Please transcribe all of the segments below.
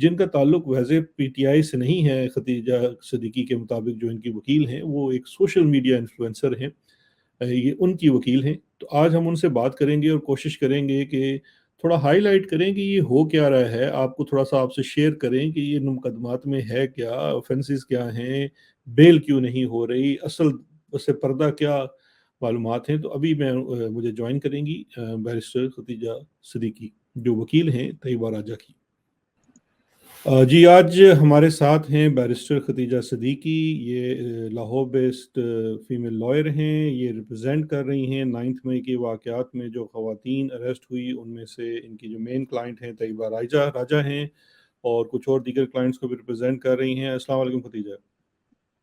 جن کا تعلق ویسے پی ٹی آئی سے نہیں ہے. ختیجہ صدیقی کے مطابق جو ان کی وکیل ہیں وہ ایک سوشل میڈیا انفلوئنسر ہیں, یہ ان کی وکیل ہیں. تو آج ہم ان سے بات کریں گے اور کوشش کریں گے کہ تھوڑا ہائی لائٹ کریں کہ یہ ہو کیا رہا ہے, آپ کو تھوڑا سا آپ سے شیئر کریں کہ یہ مقدمات میں ہے کیا, آفینسز کیا ہیں, بیل کیوں نہیں ہو رہی, اصل سے پردہ کیا معلومات ہیں. تو ابھی مجھے جوائن کریں گی بیرسٹر ختیجہ صدیقی جو وکیل ہیں طیبہ راجہ کی. جی آج ہمارے ساتھ ہیں بیرسٹر ختیجہ صدیقی. یہ لاہور بیسڈ فیمیل لائر ہیں. یہ ریپرزینٹ کر رہی ہیں 9 مئی کے واقعات میں جو خواتین اریسٹ ہوئی, ان میں سے ان کی جو مین کلائنٹ ہیں طیبہ راجہ ہیں, اور کچھ اور دیگر کلائنٹس کو بھی ریپرزینٹ کر رہی ہیں. السلام علیکم ختیجہ.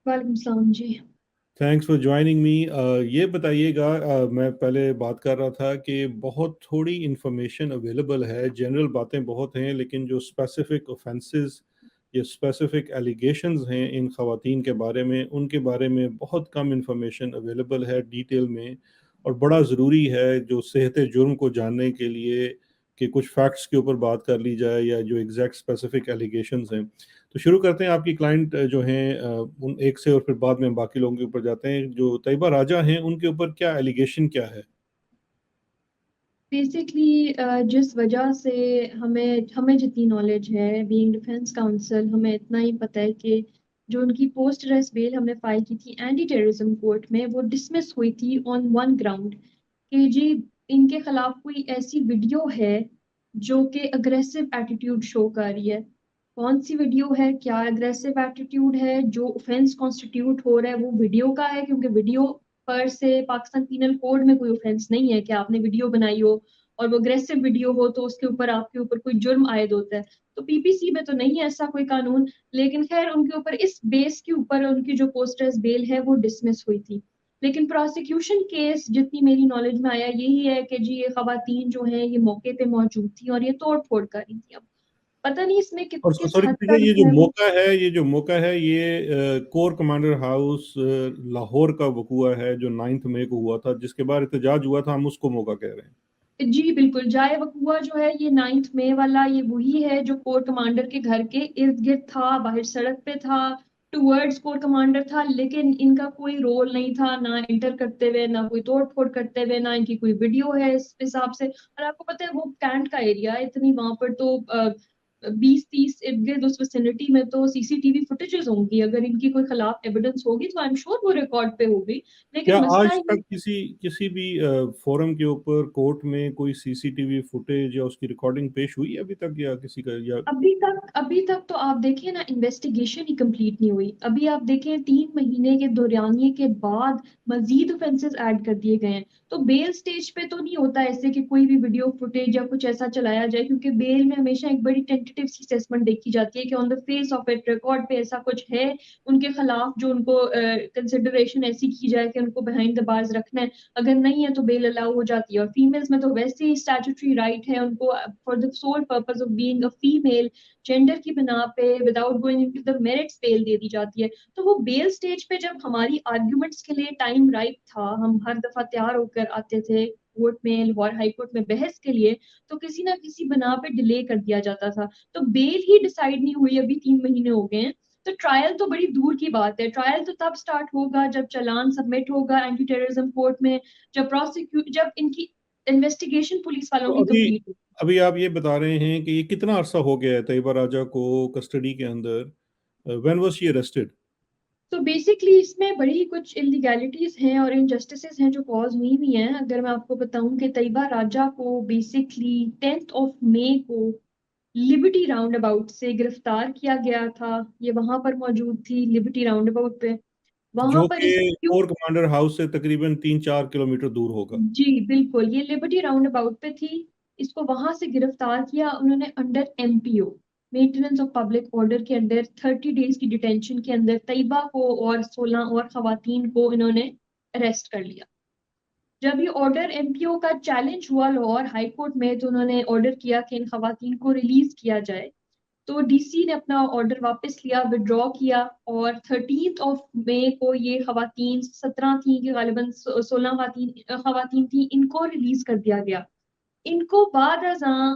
وعلیکم السلام جی. تھینکس فار جوائننگ می. یہ بتائیے گا, میں پہلے بات کر رہا تھا کہ بہت تھوڑی انفارمیشن اویلیبل ہے, جنرل باتیں بہت ہیں, لیکن جو اسپیسیفک اوفینسز یا اسپیسیفک ایلیگیشنز ہیں ان خواتین کے بارے میں, ان کے بارے میں بہت کم انفارمیشن اویلیبل ہے ڈیٹیل میں. اور بڑا ضروری ہے جو صحت جرم کو جاننے کے لیے کہ کچھ فیکٹس کے اوپر بات کر لی جائے یا جو ایگزیکٹ اسپیسیفک ایلیگیشنز ہیں. تو شروع کرتے ہیں آپ کی کلائنٹ جو ہیں ان ایک سے, اور پھر بعد میں باقی لوگوں کے اوپر جاتے ہیں. جو طیبہ راجہ ہیں ان کے اوپر کیا ایلیگیشن کیا ہے؟ بیسکلی جس وجہ سے ہمیں جتنی نالج ہے بینگ ڈیفینس کاؤنسل, ہمیں اتنا ہی پتہ ہے کہ جو ان کی پوسٹ ریسٹ بیل ہم نے فائل کی تھی اینٹی ٹیررزم کورٹ میں, وہ ڈسمس ہوئی تھی آن ون گراؤنڈ کہ جی ان کے خلاف کوئی ایسی ویڈیو ہے جو کہ اگریسو ایٹیٹیوڈ شو کر رہی ہے. کون سی ویڈیو ہے, کیا اگریسو ایٹیٹیوڈ ہے, جو اوفینس کانسٹیٹیوٹ ہو رہا ہے وہ ویڈیو کا ہے, کیونکہ ویڈیو پر سے پاکستان پینل کوڈ میں کوئی اوفینس نہیں ہے کہ آپ نے ویڈیو بنائی ہو اور وہ اگریسو ویڈیو ہو تو اس کے اوپر آپ کے اوپر کوئی جرم عائد ہوتا ہے. تو پی پی سی میں تو نہیں ہے ایسا کوئی قانون, لیکن خیر ان کے اوپر اس بیس کے اوپر ان کی جو پوسٹرز بیل ہے وہ ڈسمس ہوئی تھی. لیکن پروسیکیوشن کیس جتنی میری نالج میں آیا یہی ہے کہ جی یہ خواتین جو ہیں یہ موقع پہ موجود تھیں اور یہ توڑ پھوڑ کر رہی تھیں. اب پتہ نہیں اس میں اور کس سوری حد ختیجہ, تک جو ہے وہ یہ جو موقع ہے یہ کور کمانڈر ہاؤس لاہور کا وقوع ہے جو 9 مئی کو ہوا تھا, جس کے بعد احتجاج ہوا تھا, ہم اس کو موقع کہہ رہے ہیں. جی بالکل, جائے وقوع جو ہے یہ 9 مئی والا یہ وہی ہے جو کور کمانڈر کے گھر کے ارد گرد تھا, باہر سڑک پہ تھا, ٹورڈز کور کمانڈر تھا, لیکن ان کا کوئی رول نہیں تھا نہ انٹر کرتے ہوئے, نہ کوئی توڑ پھوڑ کرتے ہوئے, نہ ان کی کوئی ویڈیو ہے اس حساب سے. اور آپ کو پتہ ہے وہ کینٹ کا ایریا ہے, اتنی وہاں پر تو 20-30 ارد گرد اس ویسینٹی میں تو سی سی ٹی وی فوٹیجز ہوں گی. اگر ان کی کوئی خلاف ایویڈنس ہوگی تو آئی ایم شور وہ ریکارڈ پہ ہوگی. کیا لیکن مسئلہ آج یہ تک کسی بھی فورم کے اوپر کورٹ میں کوئی سی سی ٹی وی فوٹیج یا اس کی ریکارڈنگ پیش ہوئی ہے ابھی تک, یا کسی کا یا ابھی تک تو آپ دیکھیں نا انویسٹیگیشن ہی کمپلیٹ نہیں ہوئی. ابھی آپ دیکھیں 3 مہینے کے دورانیے کے بعد مزید اوفینسز ایڈ کر دیے گئے ہیں. تو بیل سٹیج پہ تو نہیں ہوتا ایسے کہ کوئی بھی ویڈیو فوٹیج یا کچھ ایسا چلایا جائے, کیونکہ بیل میں ہمیشہ ایک بڑی ٹینٹیٹیو سی اسیسمنٹ دیکھی جاتی ہے کہ on the face of it record پہ ایسا کچھ ہے ان کے خلاف جو ان کو کنسیڈریشن ایسی کی جائے کہ ان کو بہائنڈ دا بارز رکھنا ہے. اگر نہیں ہے تو بیل الاؤ ہو جاتی ہے. اور فیمیلز میں تو ویسے ہی اسٹیچوٹری رائٹ ہے ان کو for the sole purpose of being a female, gender کی بنا پہ without going into the merits bail دے دی جاتی ہے. تو وہ بیل سٹیج پہ جب ہماری آرگیومنٹس کے لیے ٹائم رائٹ تھا, ہم ہر دفعہ تیار ہو کر آتے تھے کورٹ میں, لاہور ہائی کورٹ میں بحث کے لیے, تو کسی نہ کسی بنا پہ ڈیلے کر دیا جاتا تھا. تو بیل ہی ڈیسائیڈ نہیں ہوئی, ابھی 3 مہینے ہو گئے ہیں. تو ٹرائل تو بڑی دور کی بات ہے. ٹرائل تو تب سٹارٹ ہوگا جب چلان سبمٹ ہوگا اینٹی ٹیررزم کورٹ میں, جب ان کی انویسٹیگیشن پولیس والوں تو کی کمپلیٹ ہوگی. ابھی آپ یہ بتا رہے ہیں کہ یہ کتنا عرصہ ہو گیا ہے طیبہ راجہ کو کسٹڈی کے اندر, وین واز شی اریسٹڈ؟ تو بیسکلی اس میں بڑی کچھ انلیگیلٹیز ہیں اور انجسٹسز ہیں جو کاز ہوئی ہیں. اگر میں آپ کو بتاؤں کہ طیبہ راجہ کو بیسکلی 10 مئی کو لبرٹی راؤنڈ اباؤٹ سے گرفتار کیا گیا تھا. یہ وہاں پر موجود تھی لبرٹی راؤنڈ اباؤٹ پہ, وہاں جو پر کہ اس کور کمانڈر ہاؤس سے تقریباً 3-4 کلومیٹر دور ہوگا. جی بالکل, یہ لبرٹی راؤنڈ اباؤٹ پہ تھی. اس کو وہاں سے گرفتار کیا انہوں نے under MPO maintenance of public order کے اندر. 30 ڈیز کی ڈیٹینشن کے اندر طیبہ کو اور 16 اور خواتین کو انہوں نے اریسٹ کر لیا. جب یہ آرڈر MPO کا چیلنج ہوا لاہور ہائی کورٹ میں, تو انہوں نے آرڈر کیا کہ ان خواتین کو ریلیز کیا جائے. تو ڈی سی نے اپنا آرڈر واپس لیا, ودرا کیا, اور 13 مئی کو یہ خواتین 17 تھیں کہ غالباً 16 خواتین تھیں, ان کو ریلیز کر دیا گیا. ان کو بعد ازاں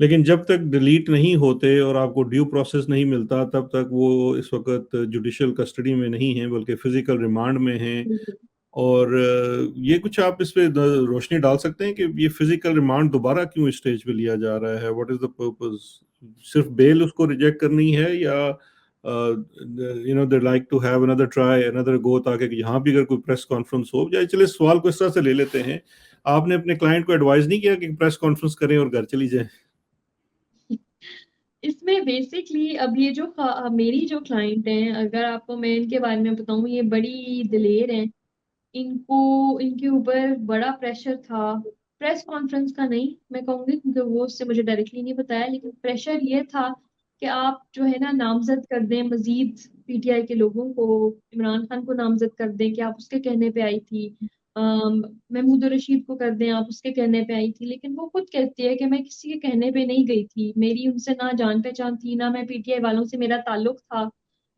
لیکن جب تک ڈیلیٹ نہیں ہوتے اور آپ کو ڈیو پروسیس نہیں ملتا تب تک وہ اس وقت جوڈیشل کسٹڈی میں نہیں ہیں بلکہ فزیکل ریمانڈ میں ہیں. بالکل. اور یہ کچھ آپ اس پہ روشنی ڈال سکتے ہیں کہ یہ فزیکل ریمانڈ دوبارہ کیوں اس اسٹیج پہ لیا جا رہا ہے؟ What is the purpose? صرف بیل اس کو ریجیکٹ کرنی ہے یا they like to have under trial undergo, تاکہ یہاں بھی اگر کوئی پریس کانفرنس ہو جائے. چلے سوال کو اس طرح سے لے لیتے ہیں، آپ نے اپنے کلائنٹ کو ایڈوائز نہیں کیا کہ پریس کانفرنس کریں اور گھر چلی جائیں؟ اس میں بیسکلی اب یہ جو میری جو کلائنٹ ہیں، اگر آپ کو میں ان کے بارے میں بتاؤں، یہ بڑی دلیر ہیں. ان کے اوپر بڑا پریشر تھا، پریس کانفرنس کا نہیں میں کہوں گی کیونکہ وہ اس سے مجھے ڈائریکٹلی نہیں بتایا، لیکن پریشر یہ تھا کہ آپ جو ہے نا نامزد کر دیں مزید پی ٹی آئی کے لوگوں کو، عمران خان کو نامزد کر دیں کہ آپ اس کے کہنے پہ آئی تھی، محمود الرشید کو کر دیں آپ اس کے کہنے پہ آئی تھی. لیکن وہ خود کہتی ہے کہ میں کسی کے کہنے پہ نہیں گئی تھی، میری ان سے نہ جان پہچان تھی، نہ میں پی ٹی آئی والوں سے میرا تعلق تھا.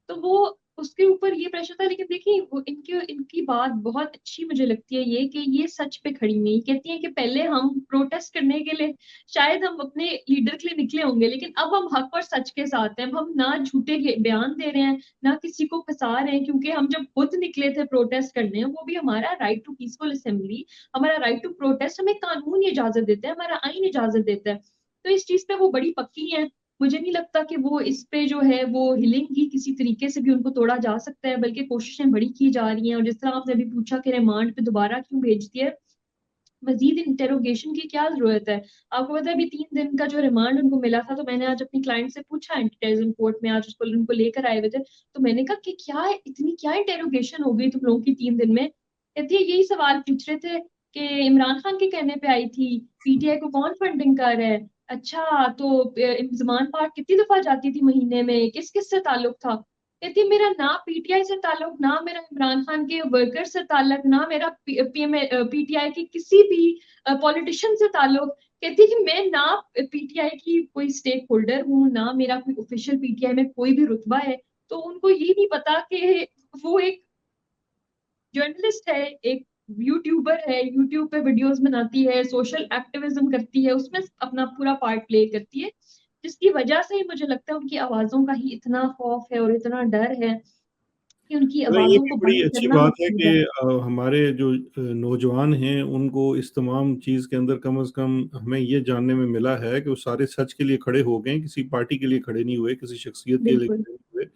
تو وہ اس کے اوپر یہ پریشر تھا. لیکن دیکھیں وہ ان کی بات بہت اچھی مجھے لگتی ہے یہ کہ یہ سچ پہ کھڑی نہیں. کہتی ہیں کہ پہلے ہم پروٹیسٹ کرنے کے لیے شاید ہم اپنے لیڈر کے لیے نکلے ہوں گے، لیکن اب ہم حق اور سچ کے ساتھ ہیں. اب ہم نہ جھوٹے بیان دے رہے ہیں نہ کسی کو پھنسا رہے ہیں، کیونکہ ہم جب خود نکلے تھے پروٹیسٹ کرنے، وہ بھی ہمارا رائٹ ٹو پیسفل اسمبلی، ہمارا رائٹ ٹو پروٹیسٹ ہمیں قانون اجازت دیتا ہے، ہمارا آئین اجازت دیتا ہے. تو اس چیز پہ وہ بڑی پکی ہیں. مجھے نہیں لگتا کہ وہ اس پہ جو ہے وہ ہلیں گی، کسی طریقے سے بھی ان کو توڑا جا سکتا ہے، بلکہ کوششیں بڑی کی جا رہی ہیں. اور جس طرح آپ نے ابھی پوچھا کہ ریمانڈ پہ دوبارہ کیوں بھیجتی ہے، مزید انٹروگیشن کی کیا ضرورت ہے؟ آپ کو پتا ہے ابھی 3 دن کا جو ریمانڈ ان کو ملا تھا، تو میں نے آج اپنی کلائنٹ سے پوچھا اینٹی ٹیررزم کورٹ میں، آج اس کو ان کو لے کر آئے ہوئے تھے، تو میں نے کہا کہ کیا اتنی کیا انٹروگیشن ہو گئی تم لوگوں کی 3 دن میں؟ کہتی ہے یہی سوال پوچھ رہے تھے کہ عمران خان کے کہنے پہ آئی تھی، پی ٹی آئی کو کون فنڈنگ کر رہا ہے، اچھا تو زمان پارک کتنی دفعہ جاتی تھی مہینے میں، کس کس سے تعلق تھا؟ کہتی میرا نہ پی ٹی آئی سے تعلق، نہ میرا عمران خان کے ورکر سے تعلق، نہ میرا پی ٹی آئی کی کسی بھی پولیٹیشین سے تعلق. کہتی کہ میں نہ پی ٹی آئی کی کوئی اسٹیک ہولڈر ہوں، نہ میرا کوئی آفیشیل پی ٹی آئی میں کوئی بھی رتبہ ہے. تو ان کو یہ نہیں پتا کہ وہ ایک جرنلسٹ ہے، ایک یوٹیوبر ہے، یوٹیوب پہ ویڈیوز بناتی ہے، سوشل ایکٹیویزم کرتی ہے، اس میں اپنا پورا پارٹ پلے کرتی ہے، جس کی وجہ سے ہی مجھے لگتا ہے ان کی آوازوں کا ہی اتنا خوف ہے اور اتنا ڈر ہے کہ ان کی یہ آوازوں بھی کو بڑی بند اچھی کرنا بات ہے مقصود کہ ہے. ہمارے جو نوجوان ہیں ان کو اس تمام چیز کے اندر کم از کم ہمیں یہ جاننے میں ملا ہے کہ وہ سارے سچ کے لیے کھڑے ہو گئے، کسی پارٹی کے لیے کھڑے نہیں ہوئے، کسی شخصیت کے لیے بالکل. کھڑے نہیں ہوئے.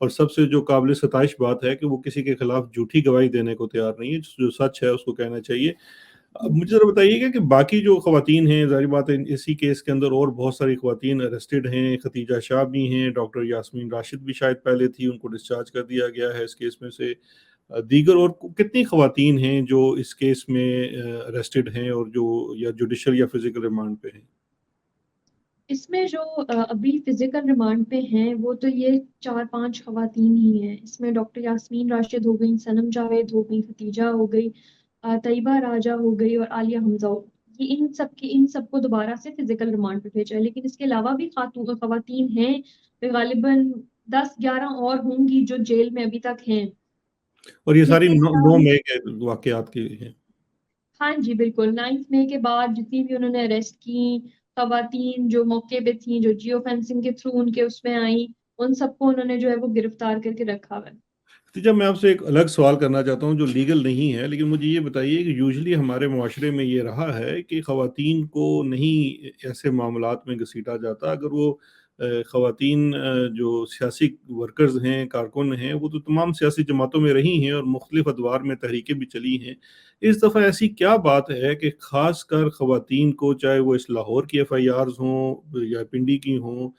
اور سب سے جو قابل ستائش بات ہے کہ وہ کسی کے خلاف جھوٹی گواہی دینے کو تیار نہیں ہے، جو سچ ہے اس کو کہنا چاہیے. اب مجھے ذرا بتائیے گا کہ باقی جو خواتین ہیں، ظاہر بات ہے اسی کیس کے اندر اور بہت ساری خواتین اریسٹڈ ہیں، ختیجہ شاہ بھی ہیں، ڈاکٹر یاسمین راشد بھی شاید پہلے تھی، ان کو ڈسچارج کر دیا گیا ہے اس کیس میں سے. دیگر اور کتنی خواتین ہیں جو اس کیس میں اریسٹڈ ہیں اور جو یا جوڈیشل یا فزیکل ریمانڈ پہ ہیں؟ اس میں جو ابھی فزیکل ریمانڈ پہ ہیں وہ تو یہ 4-5 خواتین ہی ہیں. اس میں ڈاکٹر یاسمین راشد ہو گئی، صنم جاوید ہو گئی، ختیجہ ہو گئی، طیبہ راجہ ہو گئی اور عالیہ حمزہ ہو گئی. یہ ان سب کو دوبارہ سے فزیکل ریمانڈ پہ بھیجا ہے. لیکن اس کے علاوہ بھی خواتین ہیں، غالباً 10-11 اور ہوں گی جو جیل میں ابھی تک ہیں. اور یہ جن ساری کے 9 خلاف مئی کے واقعات کی ہیں. ہاں جی بالکل 9 مئی کے بعد جتنی بھی انہوں نے اریسٹ کی خواتین جو موقع پہ تھیں، جو جیو فینسنگ کے تھرو ان کے اس میں آئیں، ان سب کو انہوں نے جو ہے وہ گرفتار کر کے رکھا ہوا ہے. جب میں آپ سے ایک الگ سوال کرنا چاہتا ہوں جو لیگل نہیں ہے، لیکن مجھے یہ بتائیے کہ یوزلی ہمارے معاشرے میں یہ رہا ہے کہ خواتین کو نہیں ایسے معاملات میں گھسیٹا جاتا. اگر وہ خواتین جو سیاسی ورکرز ہیں، کارکن ہیں، وہ تو تمام سیاسی جماعتوں میں رہی ہیں اور مختلف ادوار میں تحریکیں بھی چلی ہیں. اس دفعہ ایسی کیا بات ہے کہ خاص کر خواتین کو، چاہے وہ اس لاہور کی ایف آئی آرز ہوں یا پنڈی کی ہوں،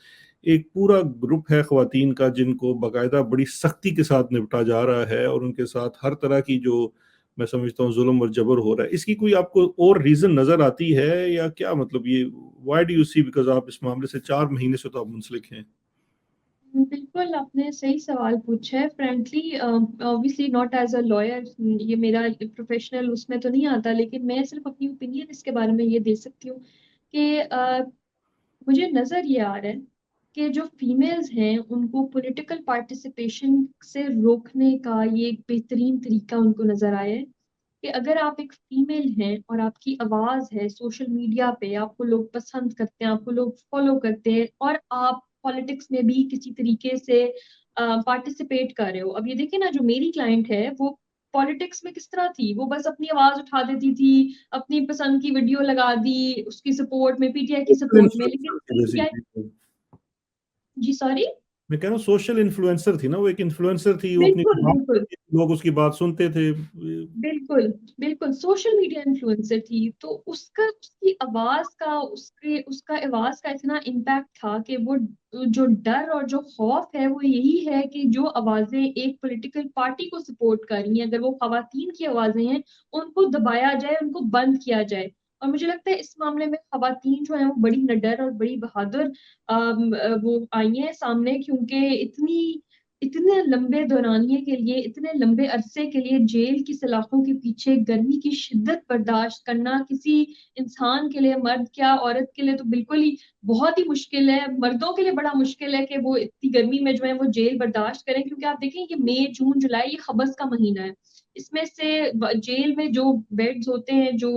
ایک پورا گروپ ہے خواتین کا جن کو باقاعدہ بڑی سختی کے ساتھ نپٹا جا رہا ہے اور ان کے ساتھ ہر طرح کی جو میں سمجھتا ہوں ظلم اور جبر ہو رہا ہے؟ اس کی کوئی آپ کو اور ریزن نظر آتی ہے یا کیا مطلب یہ why do you see? Because آپ اس معاملے سے 4 مہینے سے تو آپ منسلک ہیں. بالکل آپ نے صحیح سوال پوچھا ہے. Frankly obviously not as a liar, یہ میرا پروفیشنل اس میں تو نہیں آتا، لیکن میں صرف اپنی اوپینین اس کے بارے میں یہ دے سکتی ہوں کہ مجھے نظر یہ آ رہا ہے کہ جو فیمیلز ہیں ان کو پولیٹیکل پارٹیسپیشن سے روکنے کا یہ ایک بہترین طریقہ ان کو نظر آیا ہے کہ اگر آپ ایک فیمیل ہیں اور آپ کی آواز ہے سوشل میڈیا پہ، آپ کو لوگ پسند کرتے ہیں، آپ کو لوگ فالو کرتے ہیں، اور آپ پالیٹکس میں بھی کسی طریقے سے پارٹیسپیٹ کر رہے ہو. اب یہ دیکھیں نا، جو میری کلائنٹ ہے وہ پالیٹکس میں کس طرح تھی، وہ بس اپنی آواز اٹھا دیتی تھی، اپنی پسند کی ویڈیو لگا دی اس کی سپورٹ میں، پی ٹی آئی کی سپورٹ میں، لیکن پی ٹی آئی. بیسیکلی جی سوری. میں کہہ رہا ہوں سوشل انفلوئنسر تھی نا، وہ ایک انفلوئنسر تھی، وہ اپنی بالکل بات بالکل کرتی تھی، لوگ اس کی بات سنتے تھے. بالکل بالکل سوشل میڈیا انفلوئنسر تھی، تو اس کی آواز کا، اس کا آواز کا اتنا امپیکٹ تھا کہ وہ جو ڈر اور جو خوف ہے وہ یہی ہے کہ جو آوازیں ایک پولیٹیکل پارٹی کو سپورٹ کر رہی ہیں، اگر وہ خواتین کی آوازیں ہیں، ان کو دبایا جائے، ان کو بند کیا جائے. اور مجھے لگتا ہے اس معاملے میں خواتین جو ہیں وہ بڑی نڈر اور بڑی بہادر وہ آئی ہیں سامنے، کیونکہ اتنے لمبے دورانیے کے لیے، اتنے لمبے عرصے کے لیے جیل کی سلاخوں کے پیچھے گرمی کی شدت برداشت کرنا کسی انسان کے لیے، مرد کیا عورت کے لیے تو بالکل ہی بہت ہی مشکل ہے. مردوں کے لیے بڑا مشکل ہے کہ وہ اتنی گرمی میں جو ہے وہ جیل برداشت کریں، کیونکہ آپ دیکھیں یہ مئی جون جولائی یہ خبس کا مہینہ ہے. اس میں سے جیل میں جو بیڈز ہوتے ہیں، جو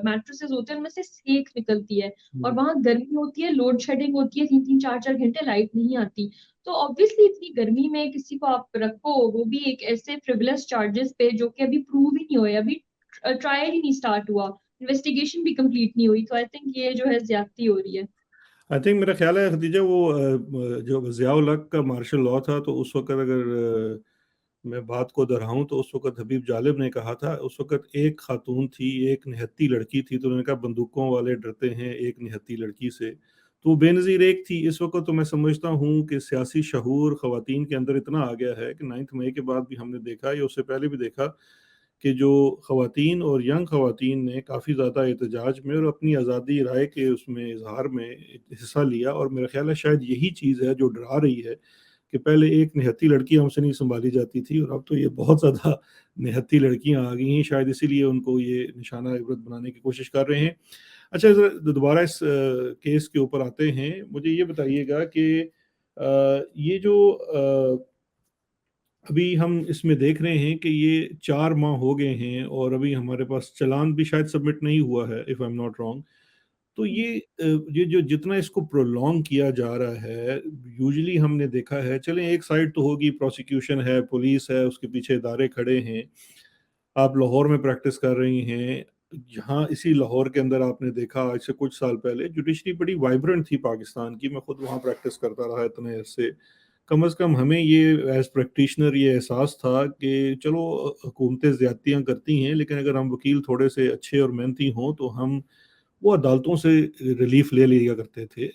میٹریسز ہوتے ہیں، ان میں سے سیک نکلتی ہے، اور وہاں گرمی ہوتی ہے، لوڈ شیڈنگ ہوتی ہے، 3 3 4 4 گھنٹے لائٹ نہیں آتی. تو آبویسلی اتنی گرمی میں کسی کو آپ رکھو، وہ بھی ایک ایسے فریولس چارجز پہ جو کہ ابھی پروو ہی نہیں ہوئے، ابھی ٹرائل ہی نہیں سٹارٹ ہوا، انویسٹیگیشن بھی کمپلیٹ نہیں ہوئی. تو آئی تھنک یہ جو ہے زیادتی ہو رہی ہے. آئی تھنک میرا خیال ہے خدیجہ، وہ جو ضیاء الحق کا مارشل لاء تھا، تو اس وقت اگر میں بات کو دہراؤں تو اس وقت حبیب جالب نے کہا تھا، اس وقت ایک خاتون تھی، ایک نہتی لڑکی تھی، تو انہوں نے کہا بندوقوں والے ڈرتے ہیں ایک نہتی لڑکی سے. تو وہ بے نظیر ایک تھی. اس وقت تو میں سمجھتا ہوں کہ سیاسی شعور خواتین کے اندر اتنا آ گیا ہے کہ 9 مئی کے بعد بھی ہم نے دیکھا، یا اس سے پہلے بھی دیکھا، کہ جو خواتین اور ینگ خواتین نے کافی زیادہ احتجاج میں اور اپنی آزادی رائے کے اس میں اظہار میں حصہ لیا. اور میرا خیال ہے شاید یہی چیز ہے جو ڈرا رہی ہے کہ پہلے ایک نہتی لڑکی ہم سے نہیں سنبھالی جاتی تھی، اور اب تو یہ بہت زیادہ نہتی لڑکیاں آ گئی ہیں، شاید اسی لیے ان کو یہ نشانہ عبرت بنانے کی کوشش کر رہے ہیں. اچھا، دوبارہ اس کیس کے اوپر آتے ہیں. مجھے یہ بتائیے گا کہ یہ جو ابھی ہم اس میں دیکھ رہے ہیں کہ یہ 4 ماہ ہو گئے ہیں، اور ابھی ہمارے پاس چلان بھی شاید سبمٹ نہیں ہوا ہے، if I am not wrong. تو یہ جو جتنا اس کو پرولونگ کیا جا رہا ہے، یوزلی ہم نے دیکھا ہے، چلیں ایک سائڈ تو ہوگی، پروسیکیوشن ہے، پولیس ہے، اس کے پیچھے ادارے کھڑے ہیں. آپ لاہور میں پریکٹس کر رہی ہیں، جہاں اسی لاہور کے اندر آپ نے دیکھا آج سے کچھ سال پہلے جوڈیشری بڑی وائبرنٹ تھی پاکستان کی. میں خود وہاں پریکٹس کرتا رہا اتنے عرصے. کم از کم ہمیں یہ ایز پریکٹیشنر یہ احساس تھا کہ چلو حکومتیں زیادتیاں کرتی ہیں، لیکن اگر ہم وکیل تھوڑے سے اچھے اور محنتی ہوں تو ہم وہ عدالتوں سے ریلیف لے لیا کرتے تھے.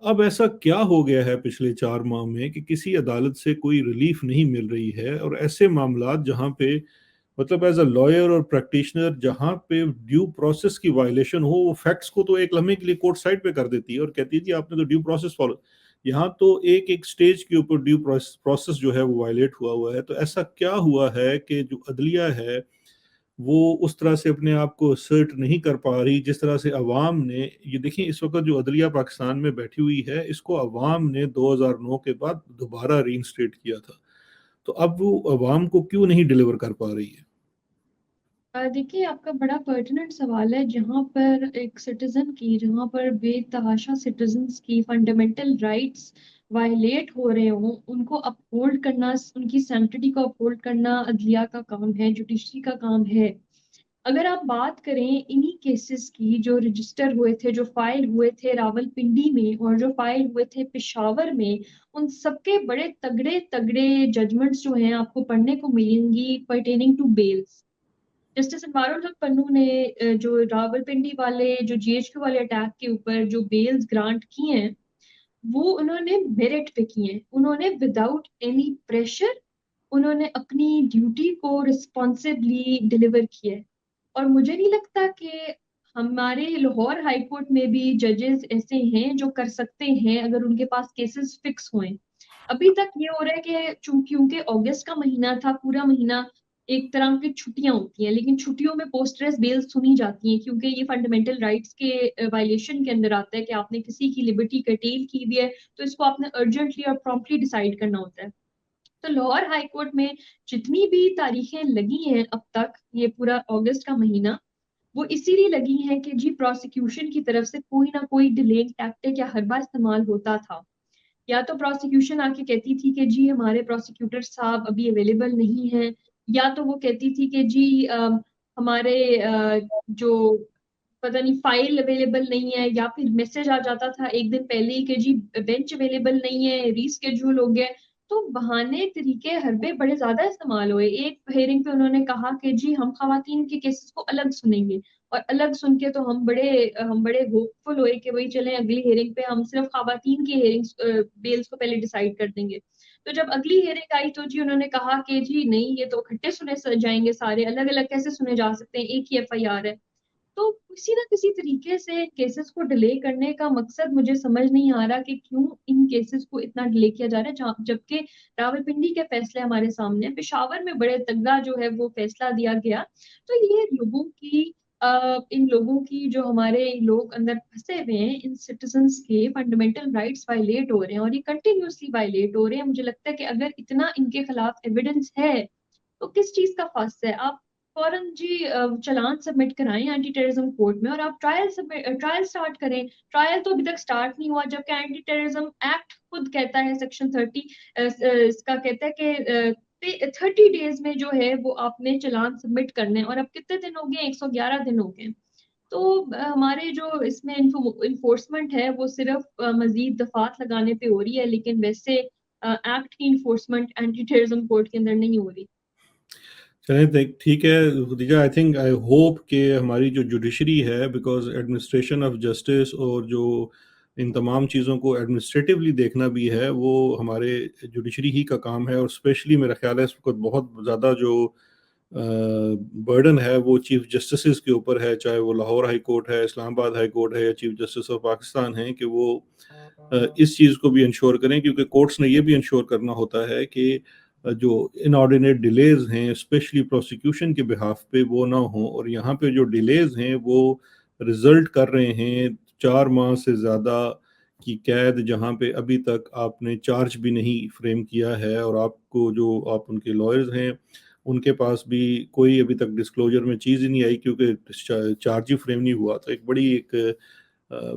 اب ایسا کیا ہو گیا ہے پچھلے 4 ماہ میں کہ کسی عدالت سے کوئی ریلیف نہیں مل رہی ہے؟ اور ایسے معاملات جہاں پہ مطلب ایز اے لائر اور پریکٹیشنر جہاں پہ ڈیو پروسیس کی وائلیشن ہو، وہ فیکٹس کو تو ایک لمحے کے لیے کورٹ سائڈ پہ کر دیتی ہے اور کہتی ہے جی آپ نے تو ڈیو پروسیس فالو. یہاں تو ایک ایک سٹیج کے اوپر ڈیو پروسیس جو ہے وہ وائلیٹ ہوا ہے. تو ایسا کیا ہوا ہے کہ جو عدلیہ ہے وہ اس طرح سے اپنے آپ کو اسرٹ نہیں کر پا رہی جس طرح سے عوام نے؟ یہ دیکھیں اس وقت جو عدلیہ پاکستان میں بیٹھی ہوئی ہے، اس کو عوام نے 2009 کے بعد دوبارہ ری انسٹیٹ کیا تھا. تو اب وہ عوام کو کیوں نہیں ڈیلیور کر پا رہی ہے؟ دیکھیے آپ کا بڑا پرٹیننٹ سوال ہے. جہاں پر ایک سٹیزن کی، جہاں پر بے تحاشا سٹیزنز کی فنڈامنٹل رائٹس وائلیٹ ہو رہے ہوں، ان کو اپہولڈ کرنا، ان کی سینکٹٹی کو اپہولڈ کرنا عدلیہ کا کام ہے، جوڈیشری کا کام ہے. اگر آپ بات کریں انہی کیسز کی جو رجسٹر ہوئے تھے، جو فائل ہوئے تھے راول پنڈی میں اور جو فائل ہوئے تھے پشاور میں، ان سب کے بڑے تگڑے تگڑے ججمنٹس جو ہیں آپ کو پڑھنے کو ملیں گی پرٹیننگ ٹو بیلز. جسٹس انوار الحق پنو نے جو راول پنڈی والے، جو جی ایچ کیو والے اٹیک کے اوپر جو بیلز گرانٹ کی ہیں، وہ انہوں نے میرٹ پہ کی ہیں. انہوں نے وداؤٹ اینی پریشر انہوں نے اپنی ڈیوٹی کو رسپانسبلی ڈلیور کیا ہے. اور مجھے نہیں لگتا کہ ہمارے لاہور ہائی کورٹ میں بھی ججز ایسے ہیں جو کر سکتے ہیں اگر ان کے پاس کیسز فکس ہوئیں. ابھی تک یہ ہو رہا ہے کہ کیونکہ اگست کا مہینہ تھا، پورا مہینہ ایک طرح کی چھٹیاں ہوتی ہیں، لیکن چھٹیوں میں پوسٹریس بیل سنی جاتی ہیں کیونکہ یہ فنڈامنٹل رائٹس کے وائلیشن کے اندر آتا ہے کہ آپ نے کسی کی لبرٹی کرٹیل کی بھی ہے تو اس کو آپ نے ارجنٹلی اور پرومپٹلی ڈیسائیڈ کرنا ہوتا ہے. تو لاہور ہائی کورٹ میں جتنی بھی تاریخیں لگی ہیں اب تک، یہ پورا اگست کا مہینہ، وہ اسی لیے لگی ہیں کہ جی پروسیکیوشن کی طرف سے کوئی نہ کوئی ڈیلینگ ٹیکٹک یا حربہ استعمال ہوتا تھا. یا تو پروسیکیوشن آ کے کہتی تھی کہ جی ہمارے پروسیکیوٹر صاحب ابھی اویلیبل نہیں ہیں، یا تو وہ کہتی تھی کہ جی ہمارے جو پتہ نہیں فائل اویلیبل نہیں ہے، یا پھر میسج آ جاتا تھا ایک دن پہلے ہی کہ جی بینچ اویلیبل نہیں ہے، ری اسکیڈول ہو گیا. تو بہانے طریقے حربے بڑے زیادہ استعمال ہوئے. ایک ہیئرنگ پہ انہوں نے کہا کہ جی ہم خواتین کے کیسز کو الگ سنیں گے، اور الگ سن کے تو ہم بڑے ہوپ فل ہوئے کہ وہی چلیں اگلی ہیئرنگ پہ ہم صرف خواتین کی ہیئرنگ بیلز کو پہلے ڈیسائیڈ کر دیں گے. تو جب اگلی ہیئرنگ آئی تو جی انہوں نے کہا کہ جی نہیں، یہ تو اکٹھے سنے جائیں گے، سارے الگ الگ کیسے سنے جا سکتے ہیں، ایک ہی ایف آئی آر ہے. تو کسی نہ کسی طریقے سے کیسز کو ڈیلے کرنے کا مقصد مجھے سمجھ نہیں آ رہا کہ کیوں ان کیسز کو اتنا ڈیلے کیا جا رہا ہے، جبکہ راولپنڈی کے فیصلے ہمارے سامنے، پشاور میں بڑے تگڑا جو ہے وہ فیصلہ دیا گیا. تو یہ لوگوں کی ان لوگوں کی جو ہمارے لوگ اندر پھنسے ہوئے ہیں، ان سٹیزنس کے فنڈامنٹل رائٹس وائلیٹ ہو رہے ہیں، اور یہ کنٹینیوسلی وائلیٹ ہو رہے ہیں. مجھے لگتا ہے کہ اگر اتنا ان کے خلاف ایویڈنس ہے تو کس چیز کا فاس ہے؟ آپ فوراً جی چلان سبمٹ کرائیں اینٹی ٹیررزم کورٹ میں، اور آپ ٹرائل سٹارٹ کریں. ٹرائل تو ابھی تک سٹارٹ نہیں ہوا، جبکہ اینٹی ٹیررزم ایکٹ خود کہتا ہے، سیکشن 30 اس کا کہتا ہے کہ 30 ڈیز میں جو ہے وہ آپ نے چلان سبمٹ کرنے. اور اب کتنے دن ہو گئے؟ 111 دن ہو گئے. تو ہمارے جو اس میں انفورسمنٹ ہے وہ صرف مزید دفعات لگانے پہ ہو رہی ہے، لیکن ویسے ایکٹ کی انفورسمنٹ اینٹی ٹیررزم کورٹ کے اندر نہیں ہو رہی. چلیں ٹھیک ہے خدیجہ، آئی ہوپ کہ ہماری جو جوڈیشری ہے، بیکاز ایڈمنسٹریشن آف جسٹس اور جو ان تمام چیزوں کو ایڈمنسٹریٹیولی دیکھنا بھی ہے، وہ ہمارے جوڈیشری ہی کا کام ہے. اور اسپیشلی میرا خیال ہے اس وقت بہت زیادہ جو برڈن ہے وہ چیف جسٹسز کے اوپر ہے، چاہے وہ لاہور ہائی کورٹ ہے، اسلام آباد ہائی کورٹ ہے، یا چیف جسٹس آف پاکستان ہیں، کہ وہ اس چیز کو بھی انشور کریں. کیونکہ کورٹس نے یہ بھی انشور کرنا ہوتا ہے کہ جو انآرڈینیٹ ڈیلیز ہیں اسپیشلی پروسیکیوشن کے بہاف پہ وہ نہ ہوں. اور یہاں پہ جو ڈیلیز ہیں وہ رزلٹ کر رہے ہیں 4 ماہ سے زیادہ کی قید، جہاں پہ ابھی تک آپ نے چارج بھی نہیں فریم کیا ہے، اور آپ کو جو آپ ان کے لائرز ہیں ان کے پاس بھی کوئی ابھی تک ڈسکلوجر میں چیز ہی نہیں آئی، کیونکہ چارج ہی فریم نہیں ہوا. تو ایک بڑی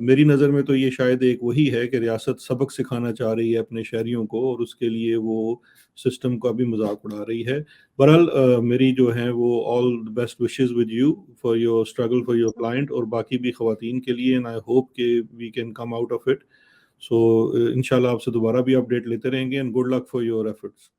میری نظر میں تو یہ شاید ایک وہی ہے کہ ریاست سبق سکھانا چاہ رہی ہے اپنے شہریوں کو، اور اس کے لیے وہ سسٹم کا بھی مذاق اڑا رہی ہے. بہرحال میری جو ہیں وہ all best wishes with you for your struggle for your client, اور باقی بھی خواتین کے لیے. اینڈ آئی ہوپ کہ we can come out of it. So انشاءاللہ آپ سے دوبارہ بھی اپڈیٹ لیتے رہیں گے. And good luck for your efforts.